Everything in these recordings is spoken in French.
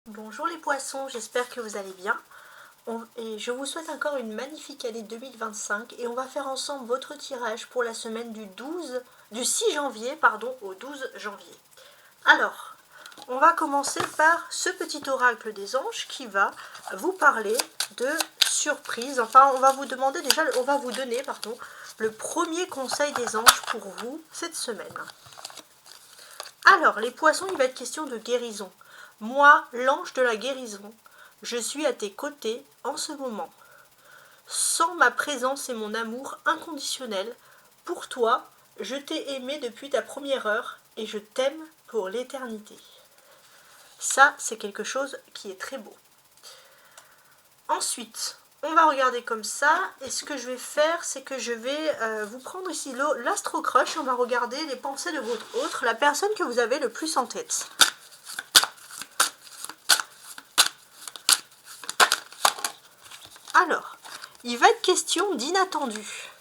Bonjour les poissons, j'espère que vous allez bien. Et je vous souhaite encore une magnifique année 2025 et on va faire ensemble votre tirage pour la semaine du 6 janvier au 12 janvier. Alors, on va commencer par ce petit oracle des anges qui va vous parler de surprise. Enfin, on va vous donner le premier conseil des anges pour vous cette semaine. Alors, les poissons, il va être question de guérison. Moi, l'ange de la guérison, je suis à tes côtés en ce moment. Sans ma présence et mon amour inconditionnel, pour toi, je t'ai aimé depuis ta première heure et je t'aime pour l'éternité. Ça, c'est quelque chose qui est très beau. Ensuite, on va regarder comme ça, et ce que je vais faire, c'est que je vais vous prendre ici l'Astro Crush, on va regarder les pensées de votre autre, la personne que vous avez le plus en tête. Alors, il va être question d'inattendu.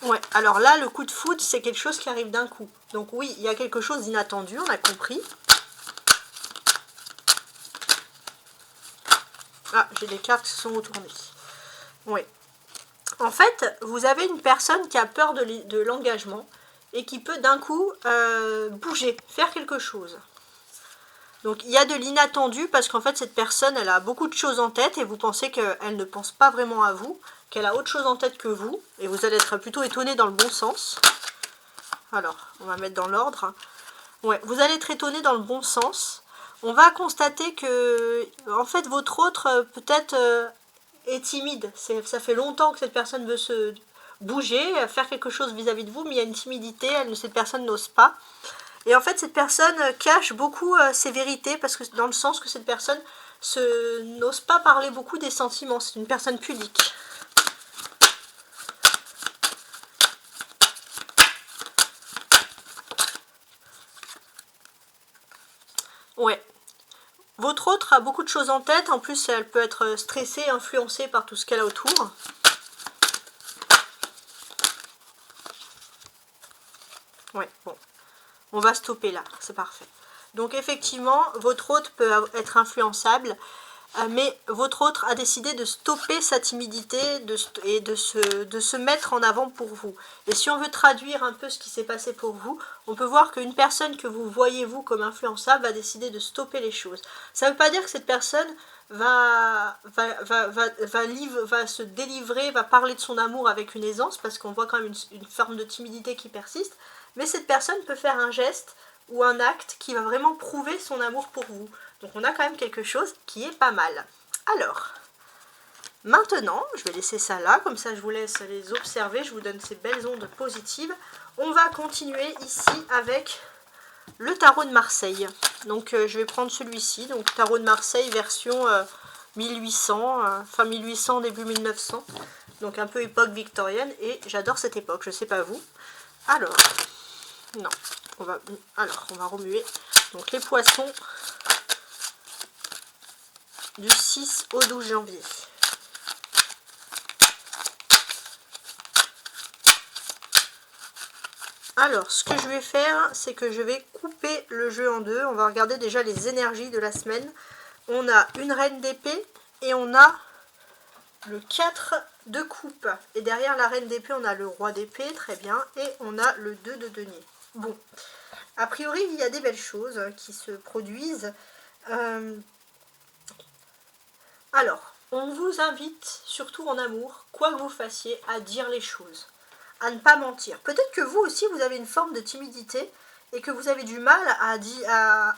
Ouais, alors là, le coup de foudre, c'est quelque chose qui arrive d'un coup. Donc oui, il y a quelque chose d'inattendu, on a compris. Ah, j'ai des cartes qui se sont retournées. Oui. En fait, vous avez une personne qui a peur de l'engagement et qui peut d'un coup bouger, faire quelque chose. Donc il y a de l'inattendu parce qu'en fait cette personne elle a beaucoup de choses en tête et vous pensez qu'elle ne pense pas vraiment à vous, qu'elle a autre chose en tête que vous et vous allez être plutôt étonné dans le bon sens. Alors on va mettre dans l'ordre. Ouais, vous allez être étonné dans le bon sens. On va constater que en fait votre autre peut-être est timide. Ça fait longtemps que cette personne veut se bouger, faire quelque chose vis-à-vis de vous, mais il y a une timidité, cette personne n'ose pas. Et en fait, cette personne cache beaucoup ses vérités, parce que dans le sens que cette personne n'ose pas parler beaucoup des sentiments. C'est une personne pudique. Ouais. Votre autre a beaucoup de choses en tête. En plus, elle peut être stressée, influencée par tout ce qu'elle a autour. Ouais, bon. On va stopper là, c'est parfait. Donc effectivement, votre autre peut être influençable, mais votre autre a décidé de stopper sa timidité et de se mettre en avant pour vous. Et si on veut traduire un peu ce qui s'est passé pour vous, on peut voir qu'une personne que vous voyez vous comme influençable va décider de stopper les choses. Ça ne veut pas dire que cette personne va se délivrer, va parler de son amour avec une aisance, parce qu'on voit quand même une forme de timidité qui persiste, mais cette personne peut faire un geste ou un acte qui va vraiment prouver son amour pour vous. Donc on a quand même quelque chose qui est pas mal. Alors, maintenant, je vais laisser ça là, comme ça je vous laisse les observer, je vous donne ces belles ondes positives. On va continuer ici avec le tarot de Marseille. Donc je vais prendre celui-ci, donc tarot de Marseille version 1800, fin 1800, début 1900. Donc un peu époque victorienne, et j'adore cette époque, je sais pas vous. Alors, non, on va remuer. Donc les poissons du 6 au 12 janvier. Alors, ce que je vais faire, c'est que je vais couper le jeu en deux. On va regarder déjà les énergies de la semaine. On a une reine d'épée et on a le 4 de coupe. Et derrière la reine d'épée, on a le roi d'épée, très bien. Et on a le 2 de denier. Bon, a priori, il y a des belles choses qui se produisent. Alors, on vous invite, surtout en amour, quoi que vous fassiez, à dire les choses, à ne pas mentir. Peut-être que vous aussi, vous avez une forme de timidité et que vous avez du mal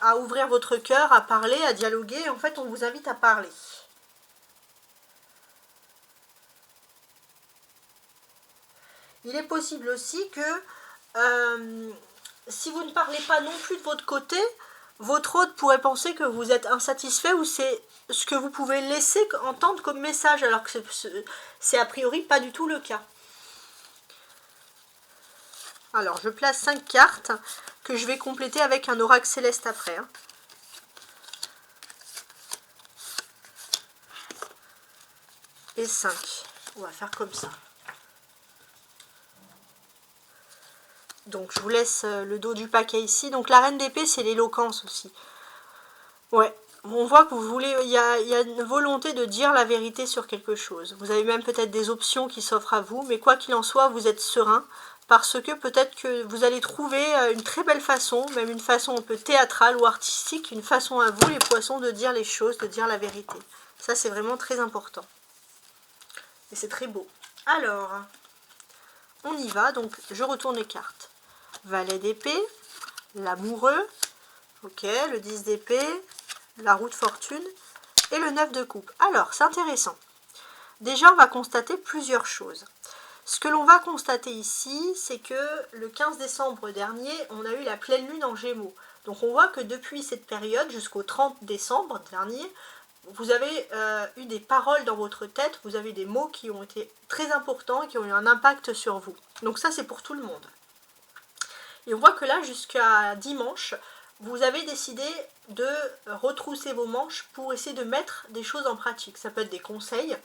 à ouvrir votre cœur, à parler, à dialoguer. En fait, on vous invite à parler. Il est possible aussi que si vous ne parlez pas non plus de votre côté, votre hôte pourrait penser que vous êtes insatisfait ou c'est ce que vous pouvez laisser entendre comme message, alors que c'est a priori pas du tout le cas. Alors, je place 5 cartes que je vais compléter avec un oracle céleste après. et 5. On va faire comme ça. Donc je vous laisse le dos du paquet ici. Donc la reine d'épée, c'est l'éloquence aussi. Ouais, on voit que vous voulez, il y a une volonté de dire la vérité sur quelque chose. Vous avez même peut-être des options qui s'offrent à vous, mais quoi qu'il en soit, vous êtes serein, parce que peut-être que vous allez trouver une très belle façon, même une façon un peu théâtrale ou artistique, une façon à vous, les poissons, de dire les choses, de dire la vérité. Ça, c'est vraiment très important. Et c'est très beau. Alors, on y va, donc je retourne les cartes. Valet d'épée, l'amoureux, ok, le 10 d'épée, la roue de fortune et le 9 de coupe. Alors, c'est intéressant. Déjà, on va constater plusieurs choses. Ce que l'on va constater ici, c'est que le 15 décembre dernier, on a eu la pleine lune en Gémeaux. Donc, on voit que depuis cette période, jusqu'au 30 décembre dernier, vous avez eu des paroles dans votre tête, vous avez des mots qui ont été très importants et qui ont eu un impact sur vous. Donc ça, c'est pour tout le monde. Et on voit que là, jusqu'à dimanche, vous avez décidé de retrousser vos manches pour essayer de mettre des choses en pratique. Ça peut être des conseils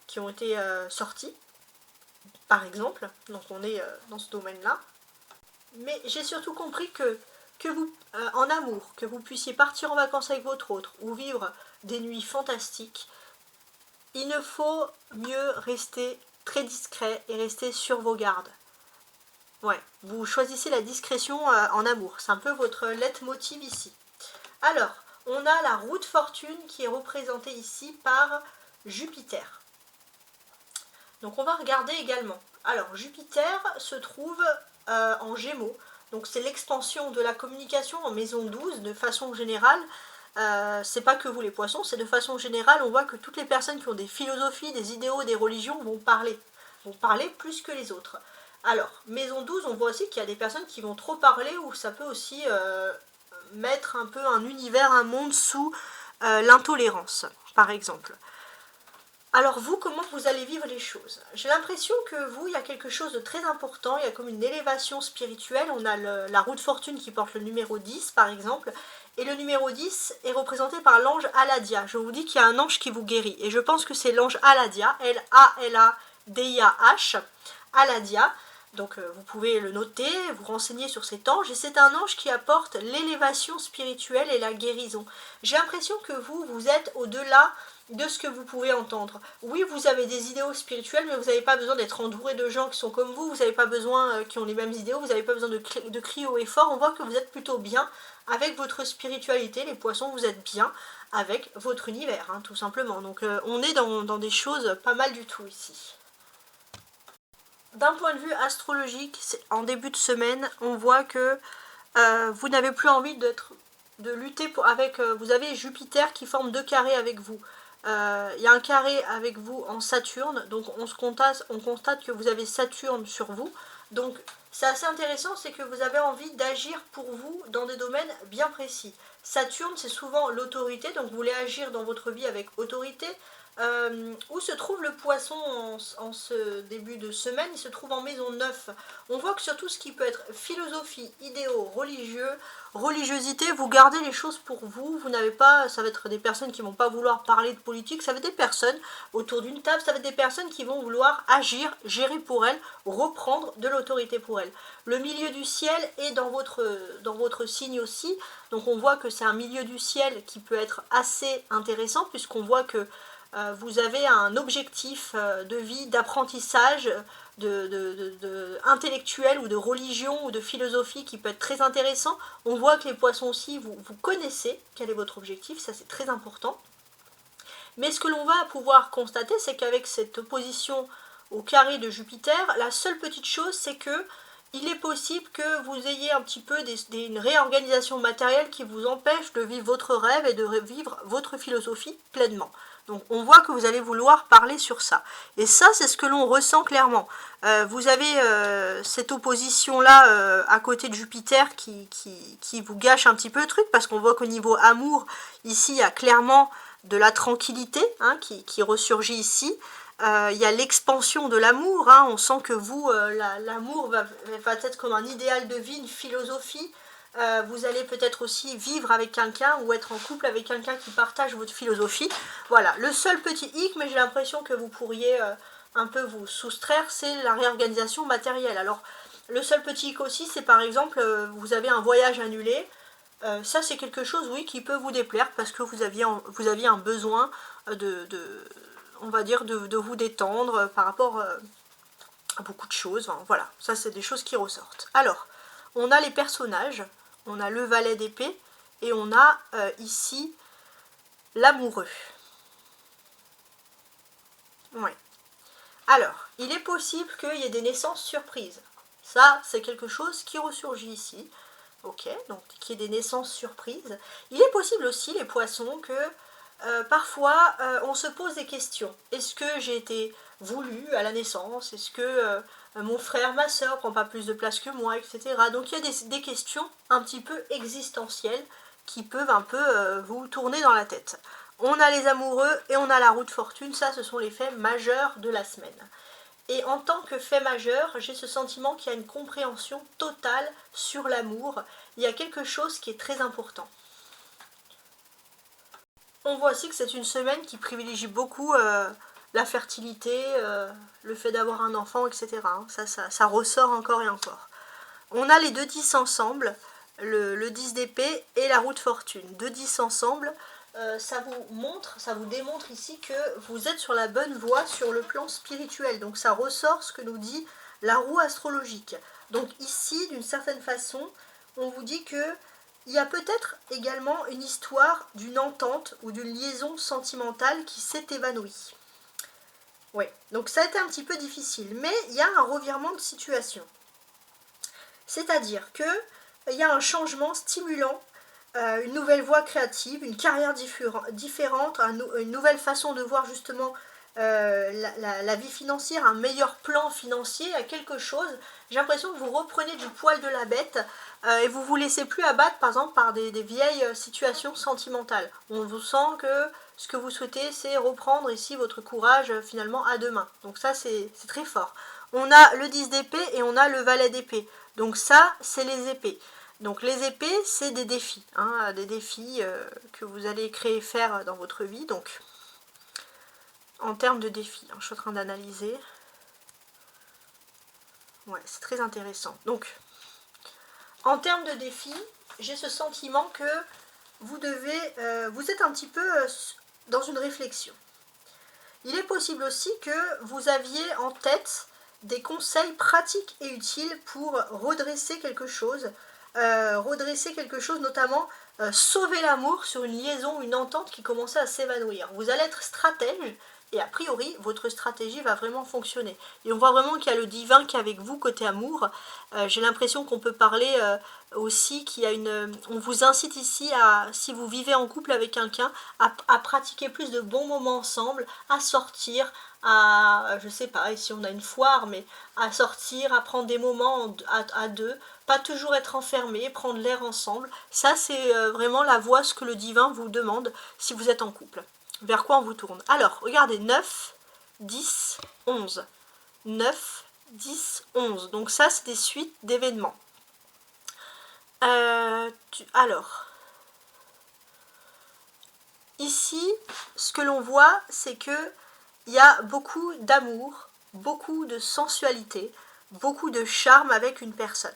qui ont été sortis, par exemple. Donc on est dans ce domaine-là. Mais j'ai surtout compris que vous, en amour, que vous puissiez partir en vacances avec votre autre ou vivre des nuits fantastiques, il ne faut mieux rester très discret et rester sur vos gardes. Ouais, vous choisissez la discrétion en amour. C'est un peu votre leitmotiv ici. Alors, on a la roue de fortune qui est représentée ici par Jupiter. Donc on va regarder également. Alors, Jupiter se trouve en Gémeaux. Donc c'est l'expansion de la communication en maison 12 de façon générale. C'est pas que vous les poissons, c'est de façon générale, on voit que toutes les personnes qui ont des philosophies, des idéaux, des religions vont parler plus que les autres. Alors, maison 12, on voit aussi qu'il y a des personnes qui vont trop parler, ou ça peut aussi mettre un peu un univers, un monde sous l'intolérance, par exemple. Alors vous, comment vous allez vivre les choses? J'ai l'impression que vous, il y a quelque chose de très important, il y a comme une élévation spirituelle. On a la roue de fortune qui porte le numéro 10, par exemple, et le numéro 10 est représenté par l'ange Aladia. Je vous dis qu'il y a un ange qui vous guérit, et je pense que c'est l'ange Aladia, L-A-L-A-D-I-A-H, Aladia. Donc vous pouvez le noter, vous renseigner sur cet ange, et c'est un ange qui apporte l'élévation spirituelle et la guérison. J'ai l'impression que vous êtes au-delà de ce que vous pouvez entendre. Oui, vous avez des idéaux spirituels, mais vous n'avez pas besoin d'être entouré de gens qui sont comme vous n'avez pas besoin, qui ont les mêmes idéaux, vous n'avez pas besoin de crier haut et fort. On voit que vous êtes plutôt bien avec votre spiritualité, les poissons, vous êtes bien avec votre univers, hein, tout simplement. Donc on est dans des choses pas mal du tout ici. D'un point de vue astrologique, en début de semaine, on voit que vous n'avez plus envie de lutter avec... vous avez Jupiter qui forme 2 carrés avec vous. Il y a un carré avec vous en Saturne, donc on constate que vous avez Saturne sur vous. Donc c'est assez intéressant, c'est que vous avez envie d'agir pour vous dans des domaines bien précis. Saturne, c'est souvent l'autorité, donc vous voulez agir dans votre vie avec autorité. Où se trouve le poisson en ce début de semaine? Il se trouve en maison 9. On voit que sur tout ce qui peut être philosophie, idéaux, religiosité, vous gardez les choses pour vous. Vous n'avez pas, ça va être des personnes qui ne vont pas vouloir parler de politique, ça va être des personnes autour d'une table, ça va être des personnes qui vont vouloir agir, gérer pour elles, reprendre de l'autorité pour elles. Le milieu du ciel est dans votre signe aussi, donc on voit que c'est un milieu du ciel qui peut être assez intéressant, puisqu'on voit que vous avez un objectif de vie, d'apprentissage, intellectuel ou de religion ou de philosophie qui peut être très intéressant. On voit que les poissons aussi, vous connaissez quel est votre objectif, ça c'est très important. Mais ce que l'on va pouvoir constater, c'est qu'avec cette opposition au carré de Jupiter, la seule petite chose, c'est que il est possible que vous ayez un petit peu une réorganisation matérielle qui vous empêche de vivre votre rêve et de vivre votre philosophie pleinement. Donc on voit que vous allez vouloir parler sur ça. Et ça, c'est ce que l'on ressent clairement. Vous avez cette opposition-là à côté de Jupiter qui vous gâche un petit peu le truc, parce qu'on voit qu'au niveau amour, ici, il y a clairement de la tranquillité hein, qui ressurgit ici. Il y a l'expansion de l'amour, hein. On sent que vous, l'amour va être comme un idéal de vie, une philosophie. Vous allez peut-être aussi vivre avec quelqu'un ou être en couple avec quelqu'un qui partage votre philosophie. Voilà, le seul petit hic, mais j'ai l'impression que vous pourriez un peu vous soustraire, c'est la réorganisation matérielle. Alors, le seul petit hic aussi, c'est par exemple, vous avez un voyage annulé. Ça, c'est quelque chose, oui, qui peut vous déplaire parce que vous aviez un besoin on va dire, de vous détendre par rapport à beaucoup de choses. Enfin, voilà, ça, c'est des choses qui ressortent. Alors, on a les personnages, on a le valet d'épée et on a ici l'amoureux. Ouais. Alors, il est possible qu'il y ait des naissances surprises. Ça, c'est quelque chose qui ressurgit ici. Ok, donc qu'il y ait des naissances surprises. Il est possible aussi, les poissons, que parfois on se pose des questions. Est-ce que j'ai été voulu à la naissance? Est-ce que mon frère, ma soeur prend pas plus de place que moi, etc. Donc il y a des questions un petit peu existentielles qui peuvent un peu vous tourner dans la tête. On a les amoureux et on a la roue de fortune. Ça, ce sont les faits majeurs de la semaine. Et en tant que fait majeur, j'ai ce sentiment qu'il y a une compréhension totale sur l'amour. Il y a quelque chose qui est très important. On voit aussi que c'est une semaine qui privilégie beaucoup la fertilité, le fait d'avoir un enfant, etc. Ça ressort encore et encore. On a les 2 10 ensemble, le 10 d'épée et la roue de fortune. 2 10 ensemble. Ça vous démontre ici que vous êtes sur la bonne voie sur le plan spirituel. Donc ça ressort ce que nous dit la roue astrologique. Donc ici, d'une certaine façon, on vous dit que il y a peut-être également une histoire d'une entente ou d'une liaison sentimentale qui s'est évanouie. Oui, donc ça a été un petit peu difficile, mais il y a un revirement de situation. C'est-à-dire que il y a un changement stimulant, une nouvelle voie créative, une carrière différente, une nouvelle façon de voir justement la vie financière, un meilleur plan financier, à quelque chose. J'ai l'impression que vous reprenez du poil de la bête et vous ne vous laissez plus abattre par exemple par des vieilles situations sentimentales. On vous sent que ce que vous souhaitez, c'est reprendre ici votre courage finalement à deux mains. Donc ça, c'est très fort. On a le 10 d'épée et on a le valet d'épée. Donc ça, c'est les épées. Donc les épées, c'est des défis, des défis que vous allez faire dans votre vie. Donc, en termes de défis, je suis en train d'analyser. Ouais, c'est très intéressant. Donc, en termes de défis, j'ai ce sentiment que vous êtes un petit peu dans une réflexion. Il est possible aussi que vous aviez en tête des conseils pratiques et utiles pour redresser quelque chose, notamment sauver l'amour sur une liaison, une entente qui commençait à s'évanouir. Vous allez être stratège et a priori votre stratégie va vraiment fonctionner. Et on voit vraiment qu'il y a le divin qui est avec vous côté amour. J'ai l'impression qu'on peut parler aussi qu'il y a on vous incite ici à, si vous vivez en couple avec quelqu'un, à pratiquer plus de bons moments ensemble, à sortir, je sais pas, ici on a une foire, mais à sortir, à prendre des moments à deux, pas toujours être enfermé, prendre l'air ensemble. Ça, c'est vraiment la voie, ce que le divin vous demande si vous êtes en couple. Vers quoi on vous tourne? Alors, regardez, 9, 10, 11. 9, 10, 11. Donc ça, c'est des suites d'événements. Alors, ici, ce que l'on voit, c'est que il y a beaucoup d'amour, beaucoup de sensualité, beaucoup de charme avec une personne.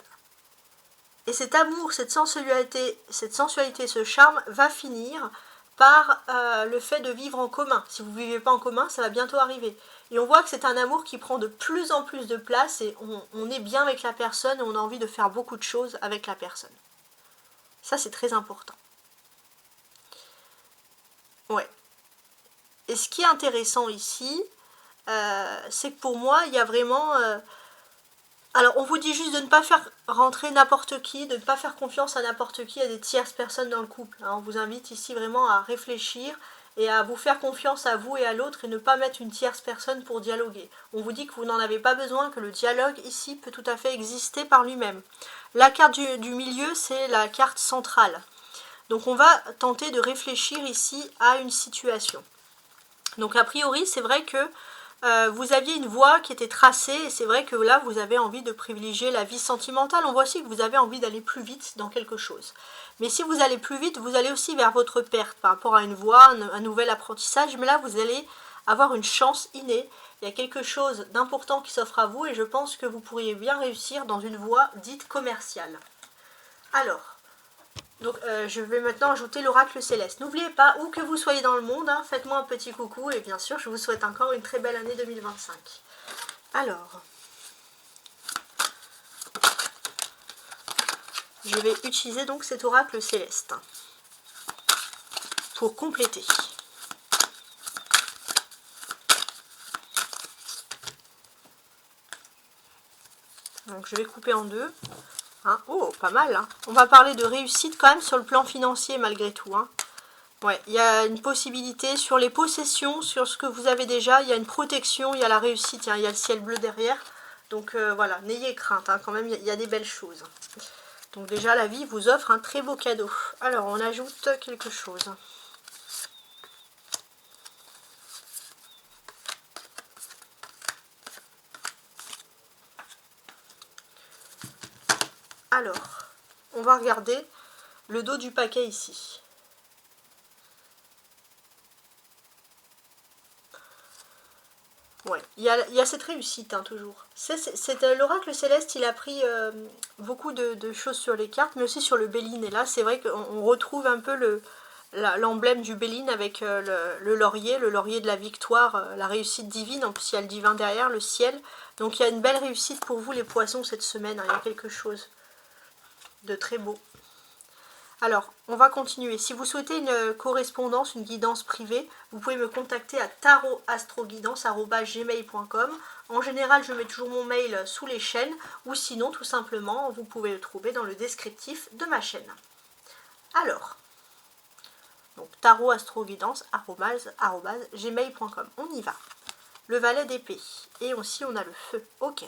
Et cet amour, cette sensualité, ce charme va finir par le fait de vivre en commun. Si vous ne vivez pas en commun, ça va bientôt arriver. Et on voit que c'est un amour qui prend de plus en plus de place et on est bien avec la personne et on a envie de faire beaucoup de choses avec la personne. Ça, c'est très important. Ouais. Et ce qui est intéressant ici, c'est que pour moi, il y a vraiment... alors, on vous dit juste de ne pas faire rentrer n'importe qui, de ne pas faire confiance à n'importe qui, à des tierces personnes dans le couple. On vous invite ici vraiment à réfléchir et à vous faire confiance à vous et à l'autre et ne pas mettre une tierce personne pour dialoguer. On vous dit que vous n'en avez pas besoin, que le dialogue ici peut tout à fait exister par lui-même. La carte du milieu, c'est la carte centrale. Donc on va tenter de réfléchir ici à une situation. Donc a priori, c'est vrai que vous aviez une voie qui était tracée et c'est vrai que là vous avez envie de privilégier la vie sentimentale. On voit aussi que vous avez envie d'aller plus vite dans quelque chose. Mais si vous allez plus vite, vous allez aussi vers votre perte par rapport à une voie, un nouvel apprentissage. Mais là vous allez avoir une chance innée. Il y a quelque chose d'important qui s'offre à vous et je pense que vous pourriez bien réussir dans une voie dite commerciale. Alors, donc je vais maintenant ajouter l'oracle céleste. N'oubliez pas, où que vous soyez dans le monde, hein, faites-moi un petit coucou et bien sûr je vous souhaite encore une très belle année 2025. Alors, je vais utiliser donc cet oracle céleste pour compléter. Donc je vais couper en deux. Hein, oh, pas mal. Hein. On va parler de réussite quand même sur le plan financier malgré tout. Hein. Ouais, il y a une possibilité sur les possessions, sur ce que vous avez déjà. Il y a une protection, il y a la réussite, hein, il y a le ciel bleu derrière. Donc voilà, n'ayez crainte. Hein, quand même, il y a des belles choses. Donc déjà, la vie vous offre un très beau cadeau. Alors, on ajoute quelque chose. Alors, on va regarder le dos du paquet ici. Ouais, il y a cette réussite, hein, toujours. L'oracle céleste, il a pris beaucoup de choses sur les cartes, mais aussi sur le Béline. Et là, c'est vrai qu'on retrouve un peu l'emblème du Béline avec le laurier de la victoire, la réussite divine. En plus, il y a le divin derrière, le ciel. Donc, il y a une belle réussite pour vous, les poissons, cette semaine. Hein. Il y a quelque chose de très beau. Alors, on va continuer. Si vous souhaitez une correspondance, une guidance privée, vous pouvez me contacter à tarotastroguidance@gmail.com. En général, je mets toujours mon mail sous les chaînes, ou sinon, tout simplement, vous pouvez le trouver dans le descriptif de ma chaîne. Alors, donc tarotastroguidance@gmail.com. On y va. Le valet d'épée. Et aussi, on a le feu. Ok.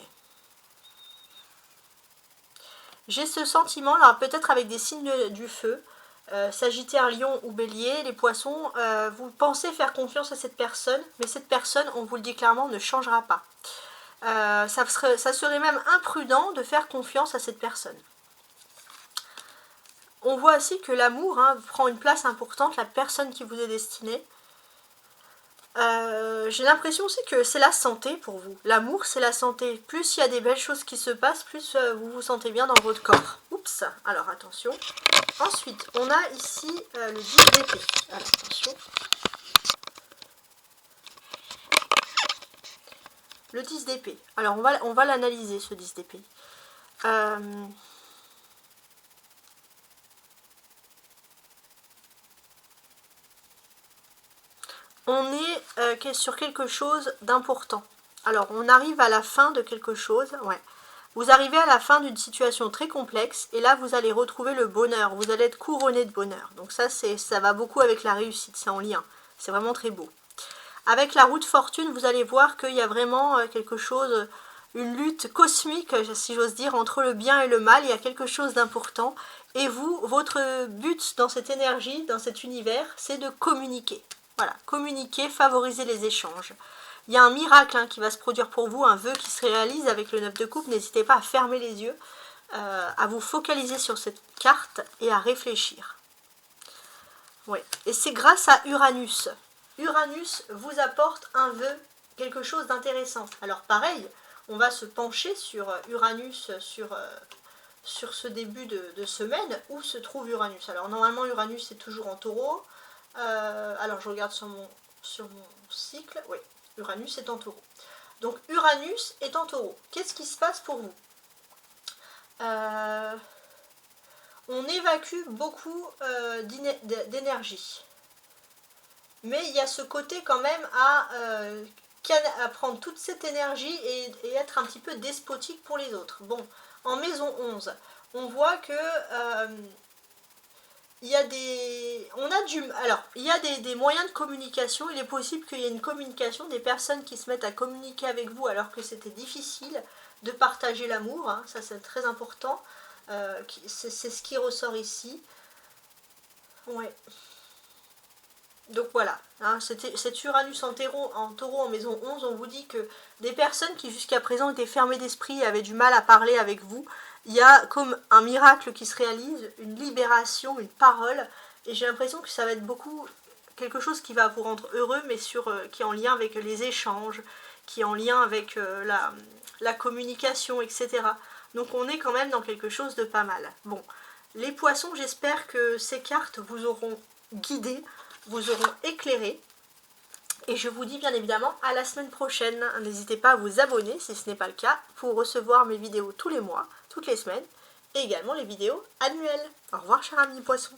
J'ai ce sentiment, là, peut-être avec des signes du feu, Sagittaire, Lion ou Bélier, les poissons, vous pensez faire confiance à cette personne, mais cette personne, on vous le dit clairement, ne changera pas. Ça serait même imprudent de faire confiance à cette personne. On voit aussi que l'amour, hein, prend une place importante, la personne qui vous est destinée. J'ai l'impression aussi que c'est la santé pour vous. L'amour, c'est la santé. Plus il y a des belles choses qui se passent, plus vous vous sentez bien dans votre corps. Oups, alors attention. Ensuite, on a ici le 10 d'épée. Alors attention. Le 10 d'épée. Alors on va l'analyser, ce 10 d'épée. On est sur quelque chose d'important. Alors, on arrive à la fin de quelque chose. Ouais. Vous arrivez à la fin d'une situation très complexe et là, vous allez retrouver le bonheur. Vous allez être couronné de bonheur. Donc ça va beaucoup avec la réussite. C'est en lien. C'est vraiment très beau. Avec la roue de fortune, vous allez voir qu'il y a vraiment quelque chose, une lutte cosmique, si j'ose dire, entre le bien et le mal. Il y a quelque chose d'important. Et vous, votre but dans cette énergie, dans cet univers, c'est de communiquer. Voilà, communiquer, favoriser les échanges. Il y a un miracle, hein, qui va se produire pour vous, un vœu qui se réalise avec le 9 de coupe. N'hésitez pas à fermer les yeux, à vous focaliser sur cette carte et à réfléchir. Ouais. Et c'est grâce à Uranus. Uranus vous apporte un vœu, quelque chose d'intéressant. Alors pareil, on va se pencher sur Uranus, sur ce début de semaine, où se trouve Uranus. Alors normalement Uranus est toujours en Taureau. Alors je regarde sur mon cycle, oui, Uranus est en Taureau. Donc Uranus est en Taureau. Qu'est-ce qui se passe pour vous? On évacue beaucoup d'énergie. Mais il y a ce côté quand même à prendre toute cette énergie et être un petit peu despotique pour les autres. Bon, en maison 11, on voit que il y a des moyens de communication. Il est possible qu'il y ait une communication, des personnes qui se mettent à communiquer avec vous alors que c'était difficile de partager l'amour, hein, ça c'est très important, c'est ce qui ressort ici. Ouais. Donc voilà, hein, cet Uranus en taureau en maison 11, on vous dit que des personnes qui jusqu'à présent étaient fermées d'esprit et avaient du mal à parler avec vous, il y a comme un miracle qui se réalise, une libération, une parole, et j'ai l'impression que ça va être beaucoup quelque chose qui va vous rendre heureux, mais qui est en lien avec les échanges, qui est en lien avec la communication, etc. Donc on est quand même dans quelque chose de pas mal. Bon, les poissons, j'espère que ces cartes vous auront guidé, vous auront éclairé. Et je vous dis bien évidemment à la semaine prochaine. N'hésitez pas à vous abonner si ce n'est pas le cas pour recevoir mes vidéos tous les mois, toutes les semaines, et également les vidéos annuelles. Au revoir chers amis poissons.